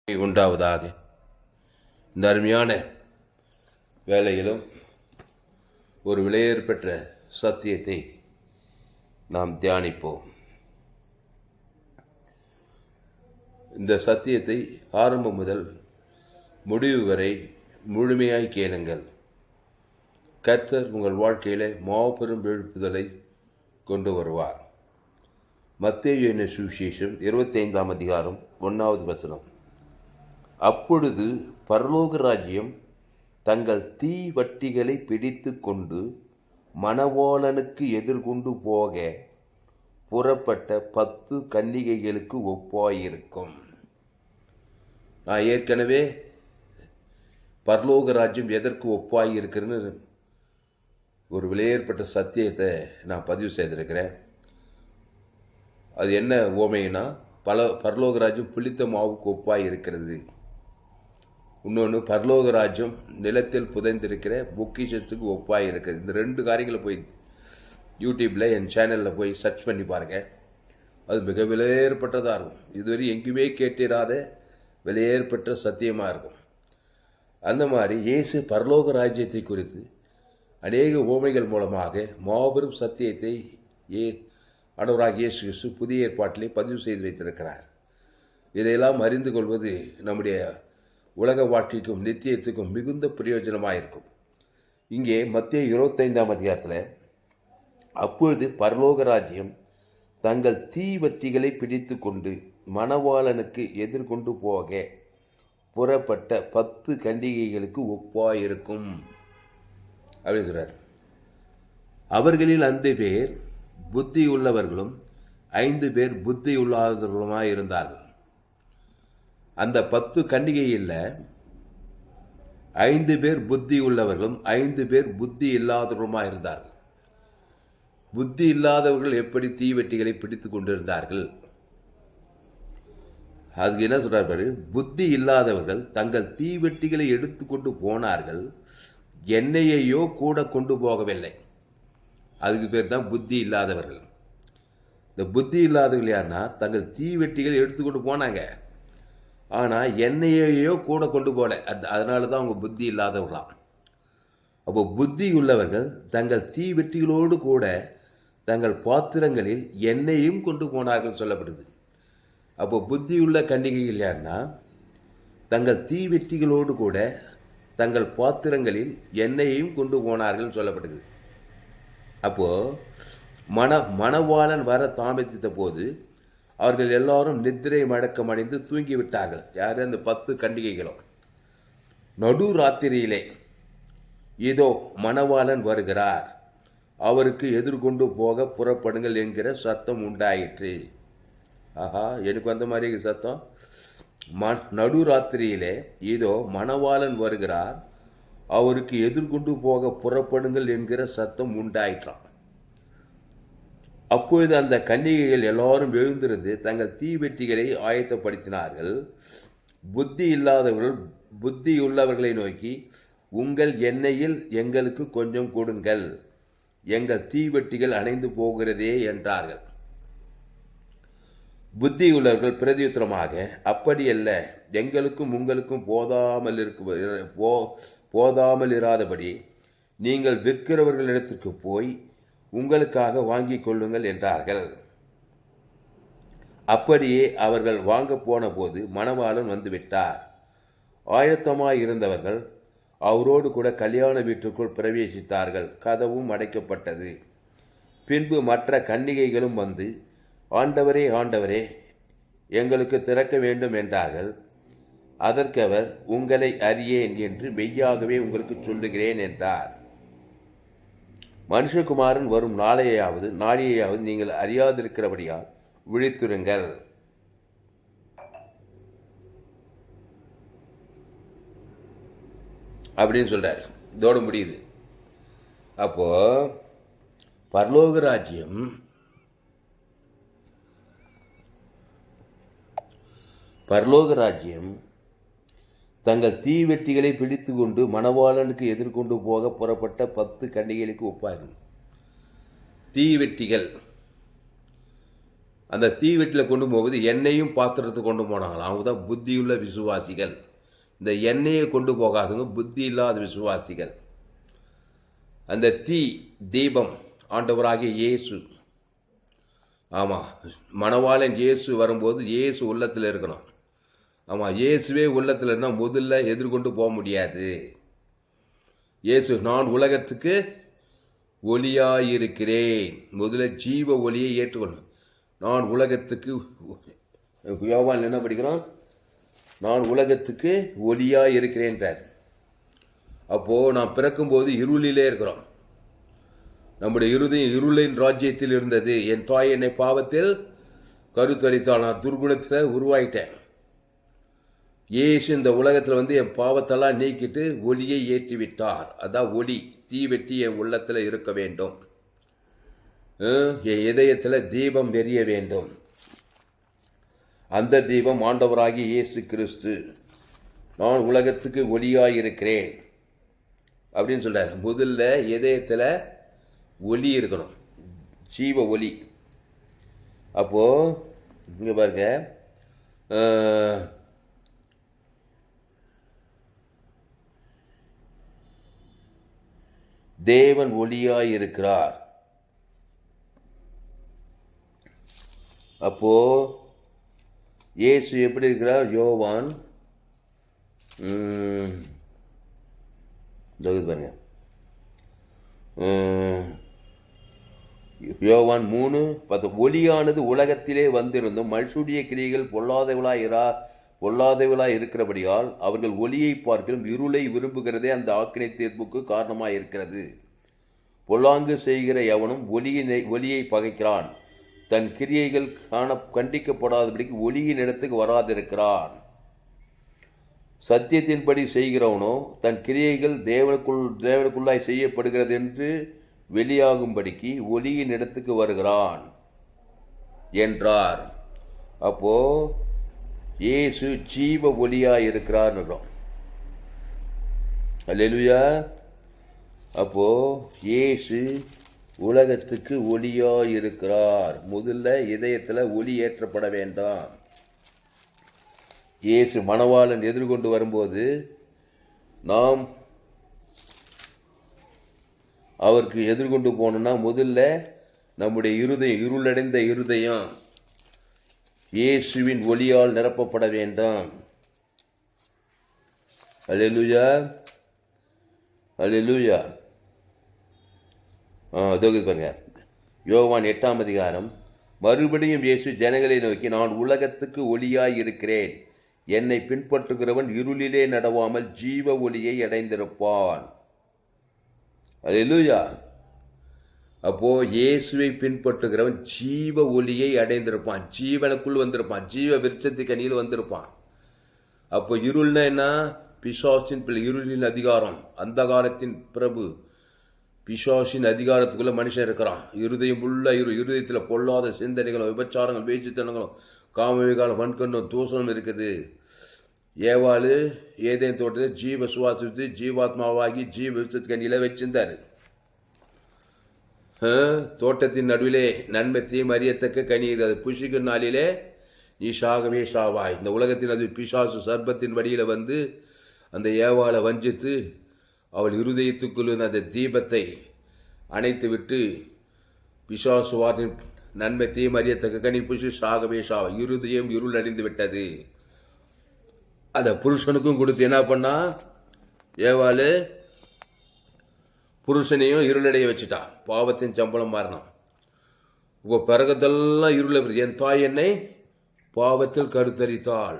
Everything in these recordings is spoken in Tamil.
உண்டாவதாக. இந்த அருமையான வேளையிலும் ஒரு விலையேறு பெற்ற சத்தியத்தை நாம் தியானிப்போம். இந்த சத்தியத்தை ஆரம்பம் முதல் முடிவு வரை முழுமையாய் கேளுங்கள். கர்த்தர் உங்கள் வாழ்க்கையிலே மாபெரும் எழுப்புதலை கொண்டு வருவார். மத்தேயு என்னும் சுவிசேஷம் 25ஆம் அதிகாரம் 1வது வசனம். அப்பொழுது பரலோக ராஜ்யம் தங்கள் தீவட்டிகளை பிடித்து கொண்டு மணவாளனுக்கு எதிர்கொண்டு போக புறப்பட்ட 10 கன்னிகைகளுக்கு ஒப்பாயிருக்கும். நான் ஏற்கனவே பரலோக ராஜ்யம் எதற்கு ஒப்பாயிருக்குன்னு ஒரு விலையேற்பட்ட சத்தியத்தை நான் பதிவு செய்திருக்கிறேன். அது என்ன ஓமைனா, பரலோக ராஜ்யம் புளித்த மாவுக்கு ஒப்பாய் இருக்கிறது. இன்னொன்று, பரலோக ராஜ்யம் நிலத்தில் புதைந்திருக்கிற பொக்கிஷத்துக்கு ஒப்பாய் இருக்குது. இந்த 2 காரியங்களை போய் யூடியூப்பில் என் சேனலில் போய் சர்ச் பண்ணி பாருங்கள். அது மிக விலையேற்பட்டதாக இருக்கும். இதுவரை எங்கேயுமே கேட்டிராத விலையேற்பட்ட சத்தியமாக இருக்கும். அந்த மாதிரி இயேசு பரலோக ராஜ்யத்தை குறித்து அநேக ஓமைகள் மூலமாக மாபெரும் சத்தியத்தை ஆண்டவராகிய இயேசு கிறிஸ்து புதிய ஏற்பாட்டிலே பதிவு செய்து வைத்திருக்கிறார். இதையெல்லாம் அறிந்து கொள்வது நம்முடைய உலக வாழ்க்கைக்கும் நித்தியத்துக்கும் மிகுந்த பிரயோஜனமாக இருக்கும். இங்கே மத்தேயு 25ஆம் அதிகாரத்தில், அப்பொழுது பரலோக ராஜ்யம் தங்கள் தீவட்டிகளை பிடித்து கொண்டு மணவாளனுக்கு எதிர்கொண்டு போக புறப்பட்ட 10 கன்னிகைகளுக்கு ஒப்பாயிருக்கும் அப்படின்னு சொல்றார். அவர்களில் 5 பேர் புத்தி உள்ளவர்களும் 5 பேர் புத்தி இல்லாதவர்களுமாய் இருந்தார்கள். அந்த 10 கன்னிகையில் 5 பேர் புத்தி உள்ளவர்களும் 5 பேர் புத்தி இல்லாதவர்களுமாய் இருந்தார்கள். புத்தி இல்லாதவர்கள் எப்படி தீவெட்டிகளை பிடித்து கொண்டிருந்தார்கள்? அதுக்கு என்ன சொல்றார் பாரு. புத்தி இல்லாதவர்கள் தங்கள் தீவெட்டிகளை எடுத்துக்கொண்டு போனார்கள், எண்ணெயையோ கூட கொண்டு போகவில்லை. அதுக்கு பேர் தான் புத்தி இல்லாதவர்கள். இந்த புத்தி இல்லாதவர்கள் யாருன்னா, தங்கள் தீவெட்டிகள் எடுத்துக்கொண்டு போனாங்க, ஆனால் எண்ணெயையோ கூட கொண்டு போகல. அதனால தான் அவங்க புத்தி இல்லாதவர்களாம். அப்போ புத்தி உள்ளவர்கள் தங்கள் தீவெட்டிகளோடு கூட தங்கள் பாத்திரங்களில் எண்ணெயும் கொண்டு போனார்கள் சொல்லப்படுது. அப்போ புத்தியுள்ள கன்னிகைகள் யாருன்னா, தங்கள் தீவெட்டிகளோடு கூட தங்கள் பாத்திரங்களில் எண்ணெயையும் கொண்டு போனார்கள் சொல்லப்படுது. அப்போது மணவாளன் வர தாமதித்த போது அவர்கள் எல்லாரும் நித்திரை மடக்கம் அடைந்து தூங்கிவிட்டார்கள். யார்? அந்த 10 கன்னிகைகளும். நடு ராத்திரியிலே இதோ மணவாளன் வருகிறார், அவருக்கு எதிர்கொண்டு போக புறப்படுங்கள் என்கிற சத்தம் உண்டாயிற்று. ஆஹா, எனக்கு வந்த மாதிரி சத்தம். நடு ராத்திரியிலே இதோ மணவாளன் வருகிறார், அவருக்கு எதிர்கொண்டு போக புறப்படுங்கள் என்கிற சத்தம் உண்டாயிற்றான். அப்பொழுது அந்த கன்னிகைகள் எல்லாரும் எழுந்திருந்து தங்கள் தீவெட்டிகளை ஆயத்தப்படுத்தினார்கள். புத்தி இல்லாதவர்கள் புத்தி உள்ளவர்களை நோக்கி, உங்கள் எண்ணெயில் எங்களுக்கு கொஞ்சம் கொடுங்கள், எங்கள் தீவெட்டிகள் அணைந்து போகிறதே என்றார்கள். புத்தி உள்ளவர்கள் பிரதியுத்தரமாக, அப்படியல்ல, எங்களுக்கும் உங்களுக்கும் போதாமல் இராதபடி நீங்கள் விற்கிறவர்களிடத்திற்கு போய் உங்களுக்காக வாங்கிக் கொள்ளுங்கள் என்றார்கள். அப்படியே அவர்கள் வாங்க போன போது மணவாளன் வந்துவிட்டார். ஆயத்தமாய் இருந்தவர்கள் அவரோடு கூட கல்யாண வீட்டுக்குள் பிரவேசித்தார்கள். கதவும் அடைக்கப்பட்டது. பின்பு மற்ற கன்னிகைகளும் வந்து, ஆண்டவரே ஆண்டவரே, எங்களுக்கு திறக்க வேண்டும் என்றார்கள். அதற்கு அவர், உங்களை அறியேன் என்று மெய்யாகவே உங்களுக்கு சொல்லுகிறேன் என்றார். மனுஷகுமாரன் வரும் நாளையாவது நீங்கள் அறியாதிருக்கிறபடியால் விழித்திருங்கள். அப்படின்னு சொல்றார். இதோடு முடியுது. அப்போ பரலோக ராஜ்யம் தங்கள் தீவெட்டிகளை பிடித்து கொண்டு மணவாளனுக்கு எதிர்கொண்டு போக புறப்பட்ட 10 கன்னிகைகளுக்கு ஒப்பாரு. தீவெட்டிகள் அந்த தீவெட்டில் கொண்டு போகும்போது எண்ணெயும் பாத்திரத்தை கொண்டு போனாங்களாம். அவங்க தான் புத்தியுள்ள விசுவாசிகள். இந்த எண்ணெயை கொண்டு போகாதவங்க புத்தி இல்லாத விசுவாசிகள். அந்த தீபம் ஆண்டவராகிய இயேசு. ஆமாம், மணவாளன் இயேசு வரும்போது இயேசு உள்ளத்தில் இருக்கணும். ஆமாம், இயேசுவே உள்ளத்தில் இருந்தால் முதல்ல எதிர்கொண்டு போக முடியாது. இயேசு நான் உலகத்துக்கு ஒளியாயிருக்கிறேன். முதல்ல ஜீவ ஒளியை ஏற்றுக்கொள்ளணும். நான் உலகத்துக்கு, யோவான் என்ன படிக்கிறோம்? நான் உலகத்துக்கு ஒளியாக இருக்கிறேன்றார். அப்போது நான் பிறக்கும்போது இருளிலே இருக்கிறோம். நம்முடைய இருதயம் இருளின் ராஜ்யத்தில் இருந்தது. என் தாய் என்னை பாவத்தில் கருத்தரித்தாள். நான் துர்குணத்தில் உருவாயிட்டேன். இயேசு இந்த உலகத்தில் என் பாவத்தெல்லாம் நீக்கிட்டு ஒளியை ஏற்றி விட்டார். அதான் ஒளி. தீவெட்டி என் உள்ளத்தில் இருக்க வேண்டும். என் இதயத்தில் தீபம் எரிய வேண்டும். அந்த தீபம் ஆண்டவராகிய இயேசு கிறிஸ்து. நான் உலகத்துக்கு ஒளியாயிருக்கிறேன் அப்படின்னு சொல்றார். முதல்ல இதயத்தில் ஒளி இருக்கணும், ஜீவ ஒளி. அப்போ இங்க பாருங்க, தேவன் ஒளியாயிருக்கிறார். அப்போ இயேசு எப்படி இருக்கிறார்? யோவான் பாருங்க, யோவான் 3:10 ஒளியானது உலகத்திலே வந்திருந்தும் மனுஷுடைய கிரியைகள் பொல்லாதவளாய் இருக்கிறபடியால் அவர்கள் ஒளியை பார்க்கிலும் இருளை விரும்புகிறதே அந்த ஆக்கினை தீர்ப்புக்கு காரணமாக இருக்கிறது. பொல்லாங்கு செய்கிற எவனும் ஒளியை பகைக்கிறான், தன் கிரியைகள் கண்டிக்கப்படாதபடிக்கு ஒளியின் இடத்துக்கு வராதிருக்கிறான். சத்தியத்தின்படி செய்கிறவனோ தன் கிரியைகள் தேவனுக்குள்ளாய் செய்யப்படுகிறது என்று வெளியாகும்படிக்கு ஒளியின் இடத்துக்கு வருகிறான் என்றார். அப்போ இயேசு ஜீவ ஒளியாய் இருக்கிறார். அல்லேலூயா. அப்போ இயேசு உலகத்துக்கு ஒளியாய் இருக்கிறார். முதல்ல இதயத்தில் ஒளி ஏற்றப்பட வேண்டாம். இயேசு மணவாளன் எதிர்கொண்டு வரும்போது நாம் அவருக்கு எதிர்கொண்டு போனோம்னா முதல்ல நம்முடைய இருளடைந்த இருதயம் இயேசுவின் ஒளியால் நிரப்பப்பட வேண்டாம். அல்லேலூயா, அல்லேலூயா. பாருங்க, யோவான் 8:00 மறுபடியும் இயேசு ஜனங்களை நோக்கி, நான் உலகத்துக்கு ஒளியாய் இருக்கிறேன். என்னை பின்பற்றுகிறவன் இருளிலே நடவாமல் ஜீவ ஒளியை அடைந்திருப்பான். அல்லேலூயா. அப்போ இயேசுவை பின்பற்றுகிறவன் ஜீவ ஒளியை அடைந்திருப்பான். ஜீவனுக்குள் வந்திருப்பான். ஜீவ விருட்சத்துக்கு அணியில் வந்திருப்பான். அப்போ இருள்னா என்ன? பிசாசின் பிள்ளை, இருளின் அதிகாரம், அந்த காலத்தின் பிரபு. பிசாசின் அதிகாரத்துக்குள்ள மனுஷன் இருக்கிறான். இருதயம் உள்ள இருதயத்தில் பொல்லாத சிந்தனைகளும் விபச்சாரங்கள் வேசித்தனங்களும் காமவிகாலம் வன்கண்ணும் தூசணம் இருக்குது. ஏவாளு ஏதேன் தோட்டத்தில் ஜீவ சுவாசித்து ஜீவாத்மாவாகி ஜீவ விருட்சத்துக்கு அணியில் வச்சிருந்தாரு. தோட்டத்தின் நடுவிலே நன்மை தீமை அறியத்தக்க கனி இருக்கிறது. புசிக்கும் நாளிலே நீ சாகவே சாவாய். இந்த உலகத்தின் அது பிசாசு சர்ப்பத்தின் வழியில் அந்த ஏவாளை வஞ்சித்து அவள் இருதயத்துக்குள் அந்த தீபத்தை அணைத்து விட்டு பிசாசு வார்த்தையின் நன்மை தீமை அறியத்தக்க கனி புசி சாகவே சாவா. இருதயம் இருள் அடைந்து விட்டது. அதை புருஷனுக்கும் கொடுத்து என்ன பண்ணா? ஏவாளு புருஷனையும் இருளடைய வச்சுட்டா. பாவத்தின் சம்பளம் மாறினான். இப்போ பிறகதெல்லாம் இருள. என் தாய் என்னை பாவத்தில் கருத்தரித்தாள்,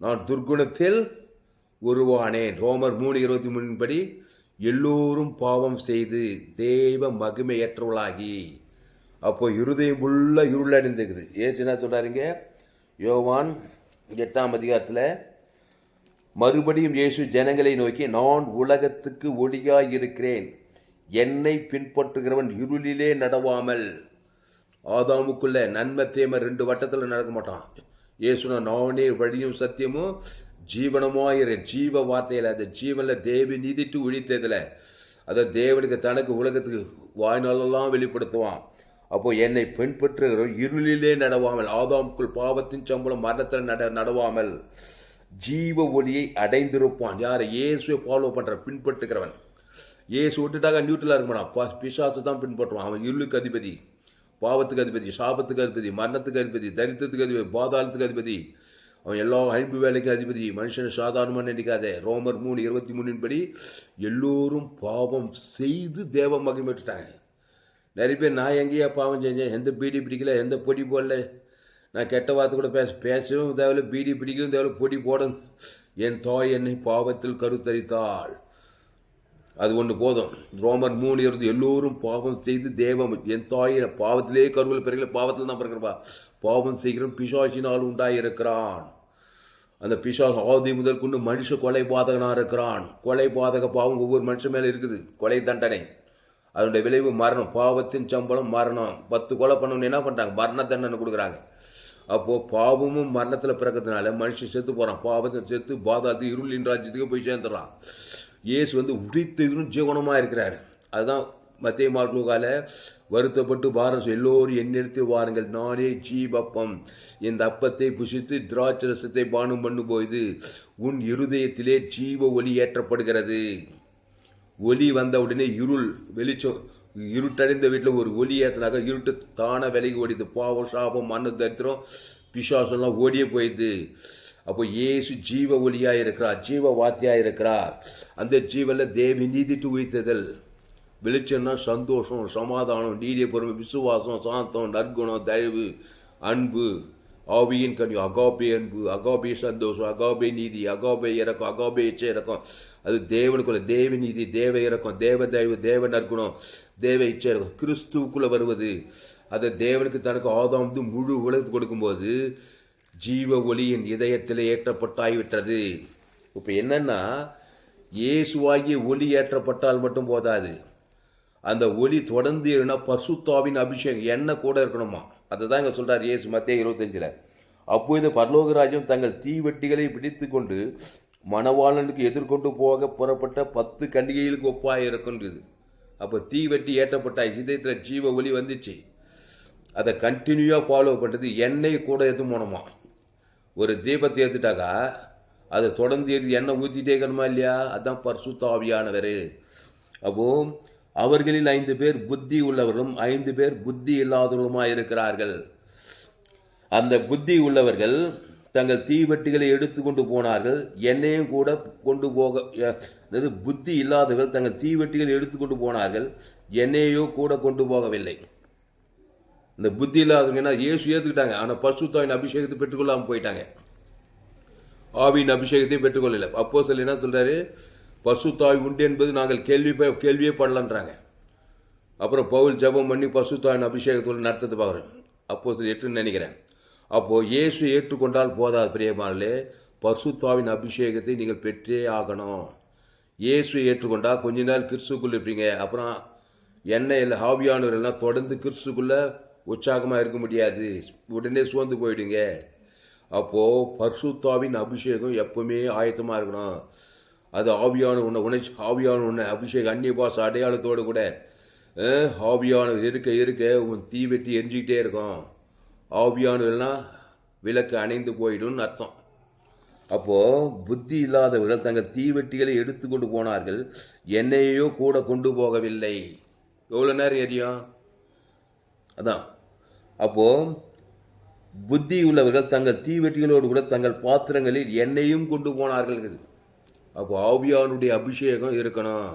நான் துர்குணத்தில் உருவானேன். ரோமர் 3:23 படி எல்லோரும் பாவம் செய்து தேவ மகிமையற்றவளாகி. அப்போ இருதயம் உள்ள இருளடைந்திருக்குது. ஏசு என்ன சொல்றாருங்க? யோவான் 8:00 மறுபடியும் இயேசு ஜனங்களை நோக்கி, நான் உலகத்துக்கு ஒளியாய் இருக்கிறேன். என்னை பின்பற்றுகிறவன் இருளிலே நடவாமல். ஆதாமுக்குள்ள நன்மை தீமை 2 வட்டத்தில் நடக்க மாட்டான். இயேசுனா நானே வழியும் சத்தியமும் ஜீவனமாயிரு. ஜீவ வார்த்தையில் அந்த ஜீவனில் தேவி நீதிட்டு ஒழித்ததில் அதை தேவனுக்கு தனக்கு உலகத்துக்கு வாய்நாளெல்லாம் வெளிப்படுத்துவான். அப்போ என்னை பின்பற்றுகிறவர் இருளிலே நடவாமல், ஆதாமுக்குள் பாவத்தின் சம்பளம் மரணத்தில் நடவாமல் ஜீவ ஒளியை அடைந்திருப்பான். யாரை? இயேசுவை ஃபாலோ பண்ற, பின்பற்றுகிறவன். இயேசு விட்டுட்டாக நியூட்ரலாக இருக்க மாட்டான், பிசாசு தான் பின்பற்றுவான். அவன் இருளுக்கு அதிபதி, பாவத்துக்கு அதிபதி, சாபத்துக்கு அதிபதி, மரணத்துக்கு அதிபதி, தரித்திரத்துக்கு அதிபதி, பாதாளத்துக்கு அதிபதி. அவன் எல்லா அன்பு வேலைக்கு அதிபதி. மனுஷன் சாதாரணமாக நினைக்காதே. ரோமர் 3:23 படி எல்லோரும் பாவம் செய்து தேவ மகிமைட்டாங்க. நிறைய பேர் நான் எங்கேயா பாவம் செஞ்சேன், எந்த பீடி பிடிக்கல, எந்த பொடி போடல, நான் கெட்ட வார்த்தை கூட பேசவும் தேவையில்ல, பீடி பிடிக்கவும் தேவையில்ல, பொடி போடும், என் தாய் என்னை பாவத்தில் கருத்தரித்தாள், அது ஒன்று போதும். ரோமர் 3:20 எல்லோரும் பாவம் செய்து தேவம், என் தாய் பாவத்திலே கருவில் பிறகு, பாவத்தில் தான் பிறக்கிறப்பா, பாவம் செய்கிறோம் பிசாசினால் உண்டாயிருக்கிறான். அந்த பிசாசு ஆதி முதல் கொண்டு மனுஷ கொலை பாதகனாக இருக்கிறான். கொலை பாதக பாவம் ஒவ்வொரு மனுஷன் மேலே இருக்குது. கொலை தண்டனை, அதனுடைய விளைவு மரணம். பாவத்தின் சம்பளம் மரணம். 10 கொலை பண்ணணும்னு என்ன பண்ணுறாங்க? மரண தண்டனை கொடுக்குறாங்க. அப்போது பாவமும் மரணத்தில் பிறக்கிறதுனால மனுஷன் செத்து போகிறான். பாவத்தை செத்து பாதாத்து இருளின் ராஜ்யத்துக்கு போய் சேர்ந்துடுறான். இயேசு உடித்த இதுவும் ஜீவனமாக இருக்கிறார். அதுதான் மத்திய மார்க்குகால வருத்தப்பட்டு பாரம் எல்லோரும் என்னிடத்தில் வாருங்கள், நானே ஜீவப்பம், இந்த அப்பத்தை புசித்து திராட்சரசத்தை பானம் பண்ணும் போது உன் இருதயத்திலே ஜீவ ஒளி ஏற்றப்படுகிறது. ஒளி வந்த உடனே இருள் வெளிச்சம், இருட்டடைந்த வீட்டில் ஒரு ஒளி ஏற்றினாக்க இருட்டு தானே விலகி ஓடிது. பாவம், சாபம், மண்ணு, தரித்திரம், பிசாசெல்லாம் ஓடியே போயிடுது. அப்போ இயேசு ஜீவ ஒளியாக இருக்கிறார், ஜீவ வார்த்தையாக இருக்கிறார். அந்த ஜீவனில் தேவி நீதிட்டு உயிர்த்ததல். வெளிச்சம்னா சந்தோஷம், சமாதானம், நீடிய பொறுமை, விசுவாசம், சாந்தம், நற்குணம், தயவு, அன்பு, ஆவியின் கனி, அகாபே அன்பு, அகாபே சந்தோஷம், அகாபே நீதி, அகாபே இறக்கம், அகாபே இச்சை இறக்கம். அது தேவனுக்குள்ள தேவ நீதி, தேவ இறக்கம், தேவ தயவு, தேவ நற்குணம், தேவ இச்சை இறக்கம், கிறிஸ்துவுக்குள்ள வருவது. அதை தேவனுக்கு தனக்கு ஆதாம் முழு உலகத்துக்கு கொடுக்கும்போது ஜீவ ஒளியின் இதயத்தில் ஏற்றப்பட்டாய்விட்டது. இப்போ என்னன்னா, இயேசுவாகிய ஒளி ஏற்றப்பட்டால் மட்டும் போதாது, அந்த ஒளி தொடர்ந்து பரிசுத்தாவின் அபிஷேகம் எண்ணெய் கூட இருக்கணுமா. அதுதான் இங்கே சொல்கிறார் இயேசு மத்தேயு 25. அப்போது பரலோகராஜ்யம் தங்கள் தீவெட்டிகளை பிடித்து கொண்டு மணவாளனுக்கு எதிர்கொண்டு போக புறப்பட்ட 10 கன்னிகைகளுக்கு ஒப்பாக இருக்குன்றது. அப்போ தீவெட்டி ஏற்றப்பட்ட இதயத்தில் ஜீவ ஒளி வந்துச்சு. அதை கண்டினியூவாக ஃபாலோ பண்ணுறது. எண்ணெய் கூட எதுவும் போனோமா. ஒரு தீபத்தை ஏற்றுட்டாக்கா அதை தொடர்ந்து எடுத்து எண்ணெய் ஊற்றிட்டே இருக்கணுமா இல்லையா? அதுதான் பரிசுத்த ஆவியானவர். அப்போ அவர்களில் 5 பேர் புத்தி உள்ளவர்களும் 5 பேர் புத்தி இல்லாதவர்களுமாக இருக்கிறார்கள். அந்த புத்தி உள்ளவர்கள் தங்கள் தீவெட்டிகளை எடுத்து கொண்டு போனார்கள், எண்ணெயும் கூட கொண்டு போக. புத்தி இல்லாதவர்கள் தங்கள் தீவெட்டிகளை எடுத்துக்கொண்டு போனார்கள், எண்ணெயோ கூட கொண்டு போகவில்லை. இந்த புத்தி இல்லாதவங்கன்னா இயேசு ஏற்றுக்கிட்டாங்க, ஆனால் பரிசுத்தாவின் அபிஷேகத்தை பெற்றுக்கொள்ளாமல் போயிட்டாங்க. ஆவியின் அபிஷேகத்தை பெற்றுக்கொள்ளலை. அப்போஸ்தலர் என்ன சொல்றாரு? பரிசுத்தாவி உண்டு என்பது நாங்கள் கேள்வியே படலன்றாங்க. அப்புறம் பவுல் ஜெபம் பண்ணி பரிசுத்தாவின் அபிஷேகத்தோடு நடத்தது பார்க்குறேன். அப்போஸ்தலர் 8 நினைக்கிறேன். அப்போது இயேசு ஏற்றுக்கொண்டால் போதாது பிரியமானே, பரிசுத்தாவின் அபிஷேகத்தை நீங்கள் பெற்றே ஆகணும். இயேசு ஏற்றுக்கொண்டால் கொஞ்ச நாள் கிறிஸ்துக்குள்ளே இருப்பீங்க. அப்புறம் எண்ணெயில் ஆவியானவர்கள்லாம் தொடர்ந்து கிறிஸ்துக்குள்ளே உற்சாகமாக இருக்க முடியாது, உடனே சோர்ந்து போயிடுங்க. அப்போது பரிசுத்தாவின் அபிஷேகம் எப்பவுமே ஆயத்தமாக இருக்கணும். அது ஆவியான உன்னை அபிஷேகம் அந்நிய பாச அடையாளத்தோடு கூட ஆவியானவர் இருக்க உன் தீவெட்டி எரிஞ்சிக்கிட்டே இருக்கும். ஆவியானவர்லாம் விளக்கு அணைந்து போயிடும்னு அர்த்தம். அப்போது புத்தி இல்லாதவர்கள் தங்கள் தீவெட்டிகளை எடுத்து கொண்டு போனார்கள், எண்ணெயோ கூட கொண்டு போகவில்லை. எவ்வளோ நேரம் எரியும்? அதான். அப்போது புத்தி உள்ளவர்கள் தங்கள் தீவெட்டிகளோடு கூட தங்கள் பாத்திரங்களில் எண்ணெயும் கொண்டு போனார்கள். அப்போ ஆவியானுடைய அபிஷேகம் இருக்கணும்.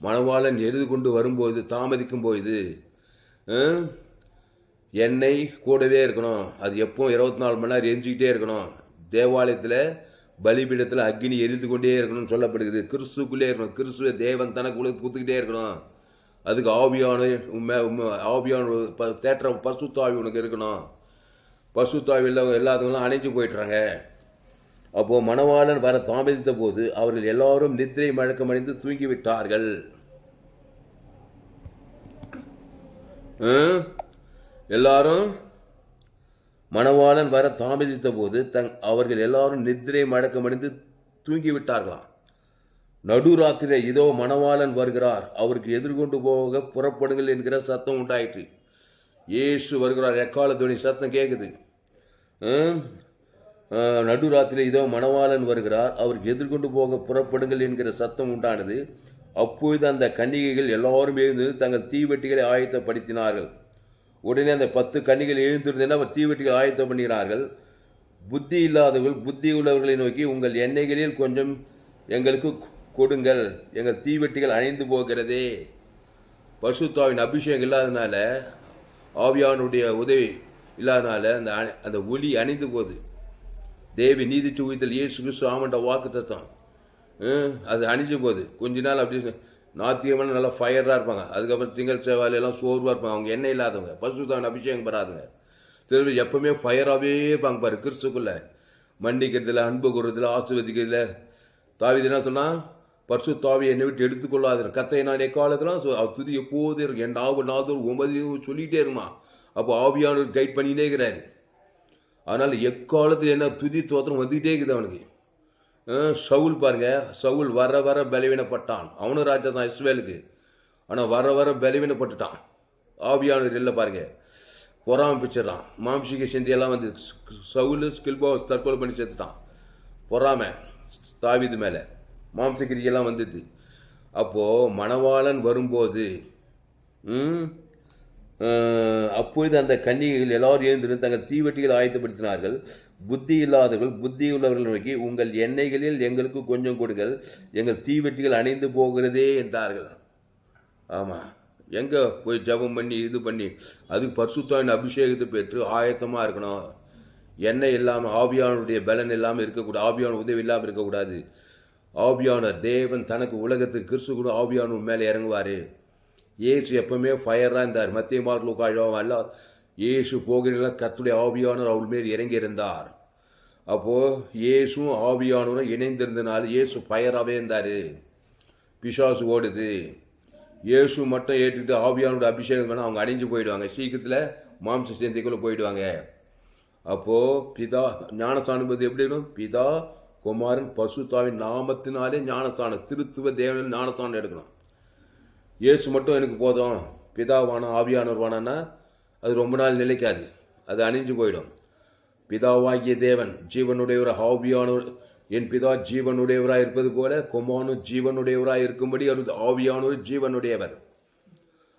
மணவாளன் எரிந்து கொண்டு வரும்போது தாமதிக்கும் போது எண்ணெய் கூடவே இருக்கணும். அது எப்பவும் 24 மணி நேரம் எரிஞ்சிக்கிட்டே இருக்கணும். தேவாலயத்தில் பலிபீடத்தில் அக்னி எரிந்து கொண்டே இருக்கணும்னு சொல்லப்படுகிறது. கிறிஸ்துக்குள்ளே இருக்கணும். கிறிஸ்துவ தேவன் தனக்கு குத்துக்கிட்டே இருக்கணும். அதுக்கு ஆவியான தேற்ற பசுத்தாவி உனக்கு இருக்கணும். பசுத்தாவி எல்லாத்துக்கும் அணைஞ்சு போயிட்டுறாங்க. அப்போது மணவாளன் வர தாமதித்த போது அவர்கள் எல்லாரும் நித்திரை மழக்கமடைந்து தூங்கிவிட்டார்கள். எல்லாரும் மணவாளன் வர தாமதித்த போது அவர்கள் எல்லாரும் நித்திரை மழக்கமடைந்து தூங்கிவிட்டார்களாம். நடுராத்திரி இதோ மணவாளன் வருகிறார், அவருக்கு எதிர்கொண்டு போக புறப்படுங்கள் என்கிற சத்தம் உண்டாயிற்று. இயேசு வருகிறார், எக்கால துணி சத்தம் கேட்குது. நடுராத்திரி இதோ மணவாளன் வருகிறார், அவருக்கு எதிர்கொண்டு போக புறப்படுங்கள் என்கிற சத்தம் உண்டானது. அப்பொழுது அந்த கன்னிகைகள் எல்லாரும் எழுந்து தங்கள் தீவெட்டிகளை ஆயத்தப்படுத்தினார்கள். உடனே அந்த 10 கன்னிகள் எழுந்திருந்தேன்னா தீவெட்டிகள் ஆயத்தம் பண்ணுகிறார்கள். புத்தி இல்லாதவர்கள் புத்தி உள்ளவர்களை நோக்கி, உங்கள் எண்ணெய்களில் கொஞ்சம் எங்களுக்கு கொடுங்கள், எங்கள் தீவெட்டிகள் அணைந்து போகிறதே. பரிசுத்தாவின் அபிஷேகம் இல்லாதனால, ஆவியானுடைய உதவி இல்லாதனால அந்த ஒளி அணைந்து போகுது. தேவி நீதிச்சு உயிர்த்தல் இயேசு கிறிஸ்து ஆமண்ட வாக்கு தத்தம் அது அணிஞ்சு போகுது. கொஞ்ச நாள் அப்படி நாத்தியமான நல்லா ஃபயராக இருப்பாங்க. அதுக்கப்புறம் திங்கள் செவ்வாயிலெல்லாம் சோர்வாக இருப்பாங்க. அவங்க எண்ணெய் இல்லாதவங்க, பரிசுத்தாவின் அபிஷேகம் பெறாதுங்க. திரும்ப எப்பவுமே ஃபயராகவே இருப்பாங்க பாரு கிறிஸ்துக்குள்ளே. மன்னிக்கிறதுல, அன்பு கூறுறதுல, ஆசீர்வதிக்கிறதுல. தாவீது என்ன சொன்னால், பரிசுத்தாவியை என்னை விட்டு எடுத்துக்கொள்ளாது, கர்த்தரை நான் எக்காலத்தில் துதி எப்போது இருக்கு, என் நாதூர் உமது சொல்லிகிட்டே இருக்குமா. அப்போ ஆவியானவர் கைட் பண்ணிகிட்டே இருக்கிறாரு. அதனால் எக்காலத்தில் என்ன துதி தோத்திரம் வந்துக்கிட்டே இருக்குது அவனுக்கு. சவுல் பாருங்க, சவுல் வர வர பலவீனப்பட்டான். அவனும் ராஜா தான் இஸ்ரவேலுக்கு. ஆனால் வர வர பலவீனப்பட்டுட்டான். ஆவியானவர் இல்லை பாருங்க, பொறாமை பிச்சிடறான். மாம்சிக சிந்தியெல்லாம் வந்து சவுல் ஸ்கில்போ தற்கொலை பண்ணி சேர்த்துட்டான். பொறாமை தாவீது மேலே மாம்சகிரியெல்லாம் வந்துது. அப்போது மணவாளன் வரும்போது அப்பொழுது அந்த கன்னிகைகள் எல்லாரும் எழுந்திருந்து தங்கள் தீவெட்டிகள் ஆயத்தப்படுத்தினார்கள். புத்தி இல்லாதவர்கள் புத்தி உள்ளவர்கள் நோக்கி, உங்கள் எண்ணெய்களில் எங்களுக்கு கொஞ்சம் கொடுங்கள், எங்கள் தீவெட்டிகள் அணைந்து போகிறதே என்றார்கள். ஆமாம், எங்கே போய் ஜபம் பண்ணி இது பண்ணி அதுக்கு பரிசுத்தாவின் அபிஷேகத்தை பெற்று ஆயத்தமாக இருக்கணும். எண்ணெய் இல்லாமல், ஆவியானுடைய பலன் இல்லாமல் இருக்கக்கூடாது, ஆவியான உதவி இல்லாமல் இருக்கக்கூடாது. ஆவியானர் தேவன் தனக்கு உலகத்துக்கு கிறிஸ்து கூட ஆவியானவர் மேலே இறங்குவார். இயேசு எப்பவுமே ஃபயராக இருந்தார். மத்திய மார்க் லூக்கா அல்ல, இயேசு போகிறீங்களா கர்த்தருடைய ஆவியானவர் அவள் மேல் இறங்கி இருந்தார். அப்போது இயேசும் ஆவியானவரும் இணைந்திருந்தனால இயேசு ஃபயராகவே இருந்தார். பிசாசு ஓடுது. இயேசு மட்டும் ஏற்றுக்கிட்டு ஆவியானோட அபிஷேகம் வேணால் அவங்க அணிஞ்சு போயிடுவாங்க, சீக்கிரத்தில் மாம்ச சிந்தைக்குள்ளே போயிடுவாங்க. அப்போது பிதா ஞானஸ்தானம் எப்படி இருக்கும்? பிதா குமாரன் பசுத்தாவின் நாமத்தினாலே ஞானஸ்தானம், திருத்துவ தேவனின் ஞானஸ்தானம் எடுக்கணும். இயேசு மட்டும் எனக்கு போதும், பிதாவான ஆவியானவர் வானா அது ரொம்ப நாள் நிலைக்காது, அது அணிஞ்சு போயிடும். பிதாவாகிய தேவன் ஜீவனுடையவர், ஆவியானவர் என் பிதா ஜீவனுடையவராக இருப்பது போல குமாரனும் ஜீவனுடையவராக இருக்கும்படி ஆவியானவர் ஜீவனுடையவர்.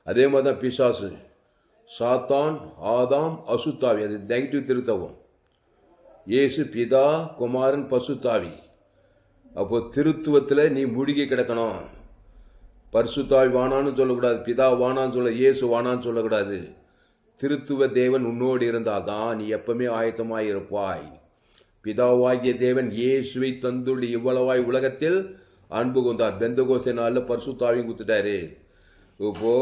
அதே மாதிரி தான் பிசாசு, சாத்தான், ஆதாம், அசுத்தாவி, அது நெகட்டிவ் திருத்தவும். இயேசு பிதா குமாரன் பசுத்தாவி. அப்போ திருத்துவத்தில் நீ மூழ்கி கிடக்கணும். பரிசுத்தாவி வானான்னு சொல்லக்கூடாது, பிதா வானான்னு சொல்ல, இயேசு வானான்னு சொல்லக்கூடாது. திருத்துவ தேவன் உன்னோடு இருந்தால் தான் நீ எப்பவுமே ஆயத்தமாய் இருப்பாய். பிதாவாகிய தேவன் இயேசுவை தந்துள்ள இவ்வளவாய் உலகத்தில் அன்பு கொண்டார். பெந்தகோஸ்தே நாளில் பரிசுத்தாவியும் கொடுத்துட்டாரு. இப்போ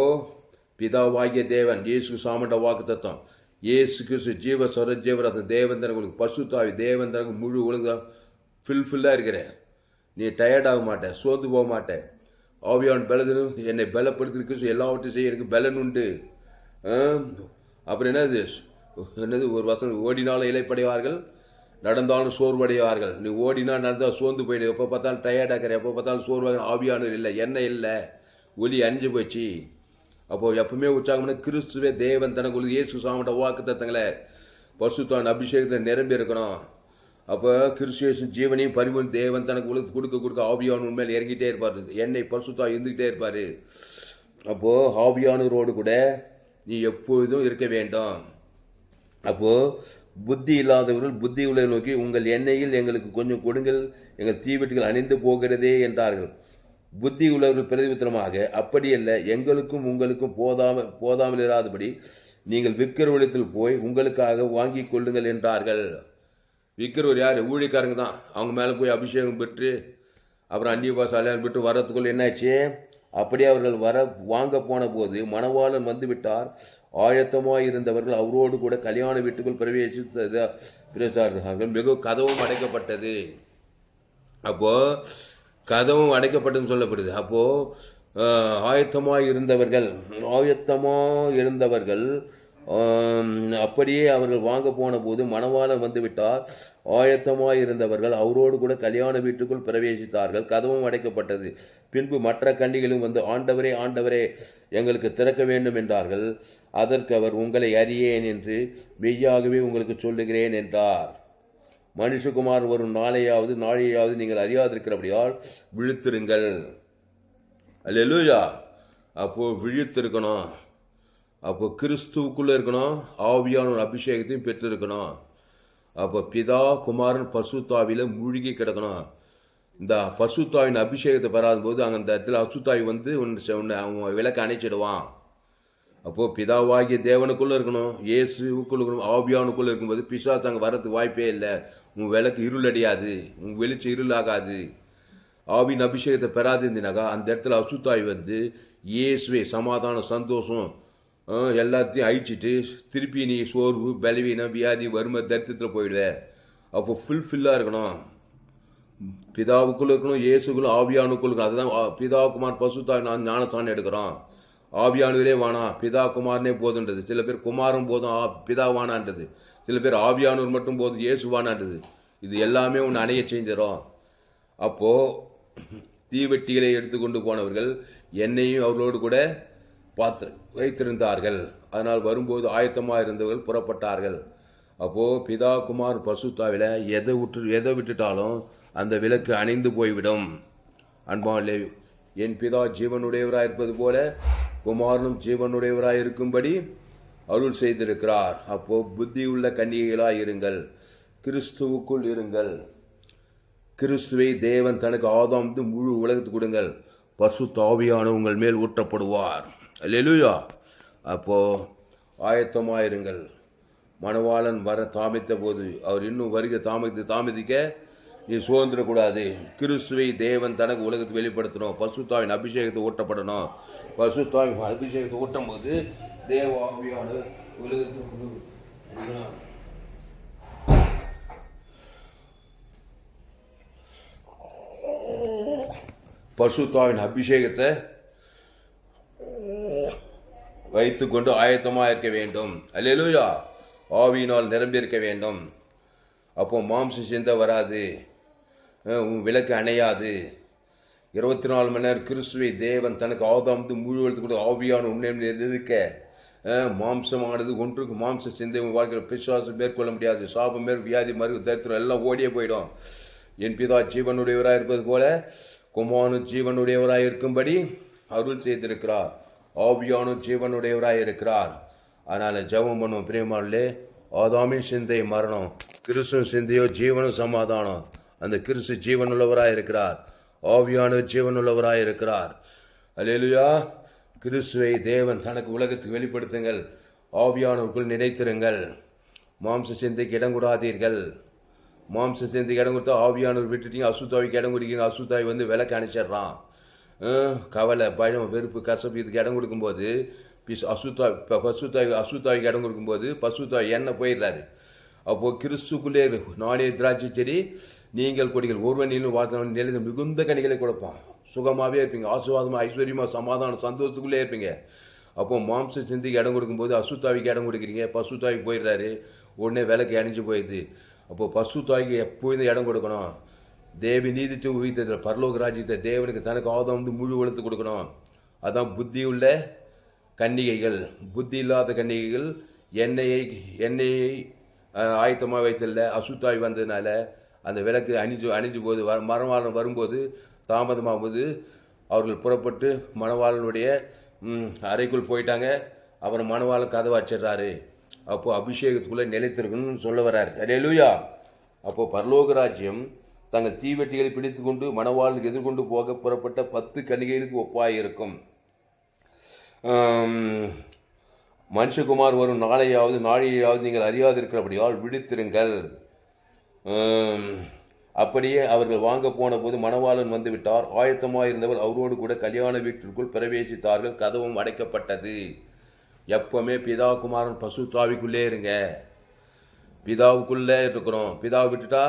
பிதாவாகிய தேவன் இயேசு சாமண்ட வாக்கு தத்தம், இயேசு கிறிஸ்து ஜீவ சொரஜீவர், அந்த தேவன் தனக்கு பரிசுத்தாவி தேவன் தனக்கு முழு உலகம் ஃபில்லாக இருக்கிறேன். நீ டயர்ட் ஆக மாட்டேன், சோர்ந்து போக மாட்டேன். ஆவியான் பலனும் என்னை பலப்படுத்திருக்கு, எல்லாவற்றையும் செய்ய எனக்கு பலன் உண்டு. அப்புறம் என்னது ஒரு வசனம், ஓடினாலும் இலைப்படைவார்கள், நடந்தாலும் சோர்வடைவார்கள். நீ ஓடினா நடந்தால் சோர்ந்து போயிடு, எப்போ பார்த்தாலும் டயர்டாகிற, எப்போ பார்த்தாலும் சோர்வாக. ஆவியானவர் இல்லை, எண்ணெய் இல்லை, ஒலி அணிஞ்சு போச்சு. அப்போது எப்பவுமே உற்சாகம்னா கிறிஸ்துவே தேவன் தனக்கு இயேசு சாமட்ட வாக்கு தத்தங்களை பரிசுத்தாவின் அபிஷேகத்தில் நிரம்பி இருக்கணும். அப்போ கிறிஸ்து ஜீவனையும் பரிவும் தேவன் தனக்கு உலகத்துக்கு கொடுக்க ஆவியானவர் உண்மையில் இறங்கிட்டே இருப்பார். எண்ணெய் பரிசுத்தா இருந்துக்கிட்டே இருப்பார். அப்போது ஆவியானவரோடு கூட நீ எப்பொழுதும் இருக்க வேண்டும். அப்போது புத்தி இல்லாதவர்கள் புத்தி உள்ள நோக்கி, உங்கள் எண்ணெயில் எங்களுக்கு கொஞ்சம் கொடுங்கள், எங்கள் தீவெட்டிகள் அணிந்து போகிறதே என்றார்கள். புத்தி உள்ளவர்கள் பிரதிவித்தனமாக, அப்படியல்ல, எங்களுக்கும் உங்களுக்கும் போதாமல் இராதபடி நீங்கள் விற்கிறவரிடத்தில் போய் உங்களுக்காக வாங்கி கொள்ளுங்கள் என்றார்கள். விற்கிறவர் யார்? ஊழியக்காரங்க தான். அவங்க மேலே போய் அபிஷேகம் பெற்று அப்புறம் அந்நிய பாஷை அலையான் பெற்று வர்றதுக்குள்ள என்னாச்சு? அப்படியே அவர்கள் வாங்க போன போது மணவாளன் வந்து விட்டார். ஆயத்தமாக இருந்தவர்கள் அவரோடு கூட கல்யாண வீட்டுக்குள் பிரவேசித்தார்கள். மிக கதவும் அடைக்கப்பட்டது. அப்போது கதவும் அடைக்கப்பட்டதுன்னு சொல்லப்படுது. அப்போது ஆயத்தமாக இருந்தவர்கள் அப்படியே அவர்கள் வாங்க போன போது மணவாளன் வந்துவிட்டார். ஆயத்தமாயிருந்தவர்கள் அவரோடு கூட கல்யாண வீட்டுக்குள் பிரவேசித்தார்கள். கதவும் அடைக்கப்பட்டது. பின்பு மற்ற கன்னிகளும் வந்து, ஆண்டவரே, ஆண்டவரே, எங்களுக்கு திறக்க வேண்டும் என்றார்கள். அதற்கு அவர், உங்களை அறியேன் என்று மெய்யாகவே உங்களுக்கு சொல்லுகிறேன் என்றார். மனுஷகுமார் வரும் நாளையாவது நீங்கள் அறியாதிருக்கிறபடியால் விழித்திருங்கள். அல்லேலூயா. அப்போ விழித்திருக்கணும். அப்போ கிறிஸ்துவுக்குள்ளே இருக்கணும். ஆவியான அபிஷேகத்தையும் பெற்றிருக்கணும். அப்போ பிதா, குமாரன், பசுத்தாவில மூழ்கி கிடக்கணும். இந்த பசுத்தாவின் அபிஷேகத்தை பெறாத போது அங்கே அந்த இடத்துல அசுத்தாவி வந்து அவன் விளக்க அணைச்சிடுவான். அப்போது பிதாவாகிய தேவனுக்குள்ளே இருக்கணும், இயேசுக்குள்ளே இருக்கணும், ஆவியானுக்குள்ளே இருக்கும்போது பிசாசு அங்கே வரதுக்கு வாய்ப்பே இல்லை. உன் விளக்கு இருள் அடியாது, உன் வெளிச்சம் இருள் ஆகாது. ஆவின் அபிஷேகத்தை பெறாது இருந்தினாக்கா அந்த இடத்துல அசுத்தாவி வந்து இயேசுவே சமாதானம், சந்தோஷம் எல்லாத்தையும் அழிச்சிட்டு திருப்பி நீ சோர்வு, பலவீனம், வியாதி, வறுமை, தரித்திரத்தில் போயிடுவேன். அப்போ ஃபுல்ஃபில்லாக இருக்கணும். பிதாவுக்குள்ளே இருக்கணும், இயேசுக்குள்ள, ஆவியானுக்குள்ள இருக்கணும். அதுதான் பிதா, குமார், பசுத்தாவி நான் ஞானஸ்தானம் எடுக்கிறோம். ஆவியானுவரே வானா, பிதா குமாரனே போதுன்றது. சில பேர் குமாரும் போதும் பிதா வானான்றது. சில பேர் ஆவியானூர் மட்டும் போதும் இயேசு வானான்றது. இது எல்லாமே ஒன்று அணைய செஞ்சிடும். அப்போது தீவெட்டிகளை எடுத்துக்கொண்டு போனவர்கள் என்னையும் அவர்களோடு கூட பார்த்து வைத்திருந்தார்கள். அதனால் வரும்போது ஆயத்தமாக இருந்தவர்கள் புறப்பட்டார்கள். அப்போது பிதா, குமார், பசுத்தாவில எதை விட்டுட்டாலும் அந்த விளக்கு அணைந்து போய்விடும். அன்பாலே, என் பிதா ஜீவனுடையவராக இருப்பது போல குமாரனும் ஜீவனுடையவராக இருக்கும்படி அருள் செய்திருக்கிறார். அப்போ புத்தியுள்ள கன்னிகைகளாய் இருங்கள், கிறிஸ்துவுக்குள் இருங்கள். கிறிஸ்துவை தேவன் தனக்கு ஆதாம் முழு உலகத்துக்கு கொடுங்கள். பசுத்த ஆவியான உங்கள் மேல் ஊற்றப்படுவார். அல்லேலூயா. அப்போ ஆயத்தமாயிருங்கள். மணவாளன் வர தாமதித்த போது அவர் இன்னும் வருகை தாமதிக்க நீ சுதந்திரக்கூடாது. கிறிஸ்துவை தேவன் தனக்கு உலகத்தை வெளிப்படுத்தணும். பசுத்தாவின் அபிஷேகத்தை ஊட்டப்படணும். பசுத்தாவின் அபிஷேகத்தை ஊட்டும் போது தேவ ஆவியான உலகத்துக்கு பசுத்தாவின் அபிஷேகத்தை வைத்துக்கொண்டு ஆயத்தமாக இருக்க வேண்டும். அல்லேலூயா. ஆவியினால் நிரம்பியிருக்க வேண்டும். அப்போ மாம்ச சிந்தை வராது, உன் விளக்கு அணையாது. 24 மணி நேரம் கிறிஸ்துவை தேவன் தனக்கு ஆதாம் முழுவதுக்கு கூட ஆவியான உண்மை இருக்க மாம்சமானது ஒன்றுக்கு மாம்ச சிந்தை உன் வாழ்க்கையில் பிசாசம் மேற்கொள்ள முடியாது. சாபம் வியாதி, மருந்து, தரித்திரம் எல்லாம் ஓடியே போயிடும். என் பிதா ஜீவனுடையவராக இருப்பது போல குமாரனு ஜீவனுடையவராக இருக்கும்படி அருள் செய்திருக்கிறார். ஆவியானும் ஜீவனுடையவராக இருக்கிறார். அதனால் ஜெபம் பண்ணுவோம். பிரியமானே, ஆதாமின் சிந்தை மரணம், கிறிஸ்துவின் சிந்தையோ ஜீவனும் சமாதானம். அந்த கிறிஸ்து ஜீவனுள்ளவராக இருக்கிறார், ஆவியான ஜீவனுள்ளவராக இருக்கிறார். அல்லேலூயா. கிறிஸ்துவை தேவன் தனக்கு உலகத்துக்கு வெளிப்படுத்துங்கள். ஆவியானவருக்குள் நினைத்திருங்கள். மாம்ச சிந்தைக்கு இடம் கூடாதீர்கள். மாம்ச சிந்தைக்கு இடம் கொடுத்தா ஆவியானவர் விட்டுட்டீங்க, அசுத்தாவிக்கு இடம் கொடுக்கீங்க. அசுத்தாவி வந்து விளக்கு அணைச்சிட்றான். கவலை, பயம், வெறுப்பு, கசப்பு இதுக்கு இடம் கொடுக்கும்போது அசுத்தாவிக்கு இடம் கொடுக்கும்போது பசுத்தாவி எண்ணெய் போயிடுறாரு. அப்போது கிறிஸ்துக்குள்ளே நானே திராட்சை செடி, நீங்கள் கொடிகள், ஒருவனிலும் வார்த்தை நிலைந்து மிகுந்த கனிகளை கொடுப்பான். சுகமாகவே இருப்பீங்க, ஆசீர்வாதமாக, ஐஸ்வர்யமாக, சமாதானம், சந்தோஷத்துக்குள்ளே இருப்பீங்க. அப்போ மாம்ச சிந்திக்கு இடம் கொடுக்கும்போது அசுத்தாவிக்கு இடம் கொடுக்குறீங்க, பசுத்தாவிக்கு போயிடுறாரு, உடனே விலைக்கு அணிஞ்சு போயிடுது. அப்போது பசுத்தாவிக்கு எப்போதும் இடம் கொடுக்கணும். தேவி நீதித்து உயிர்த்த பரலோக ராஜ்யத்தை தேவனுக்கு தனக்கு ஆதாம் முழு உலத்து கொடுக்கணும். அதான் புத்தி உள்ள கன்னிகைகள். புத்தி இல்லாத கன்னிகைகள் எண்ணெயை ஆயத்தமாக வைத்தில்ல. அசுத்தாவி வந்ததுனால அந்த விளக்கு அணிஞ்சு போது மணவாளன் வரும்போது தாமதமாகும்போது அவர்கள் புறப்பட்டு மணவாளனுடைய அறைக்குள் போயிட்டாங்க. அப்புறம் மணவாளன் கதவை வச்சிடுறாரு. அப்போது அபிஷேகத்துக்குள்ளே நிலைத்திருக்கணும்னு சொல்ல வர்றாரு. அல்லேலூயா. அப்போது பரலோக ராஜ்யம் தங்கள் தீவெட்டிகளை பிடித்து கொண்டு மணவாளனுக்கு எதிர்கொண்டு போக புறப்பட்ட 10 கன்னிகைகளுக்கு ஒப்பாய் இருக்கும். மனுஷகுமார் வரும் நாளையாவது நீங்கள் அறியாதிருக்கிறபடியால் விழித்திருங்கள். அப்படியே அவர்கள் வாங்க போன போது மணவாளன் வந்து விட்டார். ஆயத்தமாயிருந்தவர் அவரோடு கூட கல்யாண வீட்டிற்குள் பிரவேசித்தார்கள். கதவும் அடைக்கப்பட்டது. எப்பவுமே பிதா, குமாரன், பசுத்தாவிக்குள்ளே இருங்க. பிதாவுக்குள்ளே இருக்கிறோம். பிதாவை விட்டுட்டா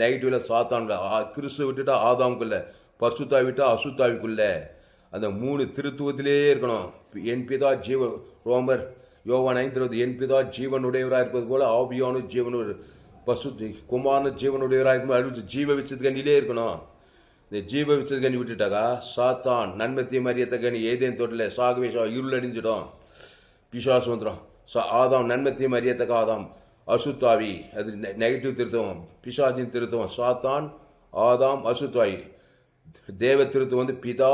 நெகட்டிவில் சாத்தான்ல, கிறிஸ்துவ விட்டுட்டா ஆதாமுக்குள்ள, பசுத்தாவி விட்டா அசுத்தாவிக்குள்ள. அந்த 3 திருத்துவத்திலே இருக்கணும். என் பிதா ரோமர் யோவான் 5:20 என் பிதா ஜீவனுடையவராக இருப்பது போல ஆவியான ஜீவனுடைய பசுத்தி குமாரன ஜீவனுடையவராக இருக்கும். அழிச்சு ஜீவ விச்சத்து கண்ணிலே இருக்கணும். இந்த ஜீவ விச்சத்து கண்ணி விட்டுட்டாக்கா சாத்தான் நன்மத்திய மரியத்த கனி ஏதேன் தோட்டல சாகவே இருள் அடிஞ்சிடும், பிசாசு வந்துடும். ஆதாம் நன்மத்திய மரியத்தக்க ஆதாம் அசுத்தாவி, அது நெகட்டிவ் திருத்தம், பிசாசின் திருத்தம். சாத்தான் ஆதாம் அசுத்தாவி. தேவ திருத்தம் பிதா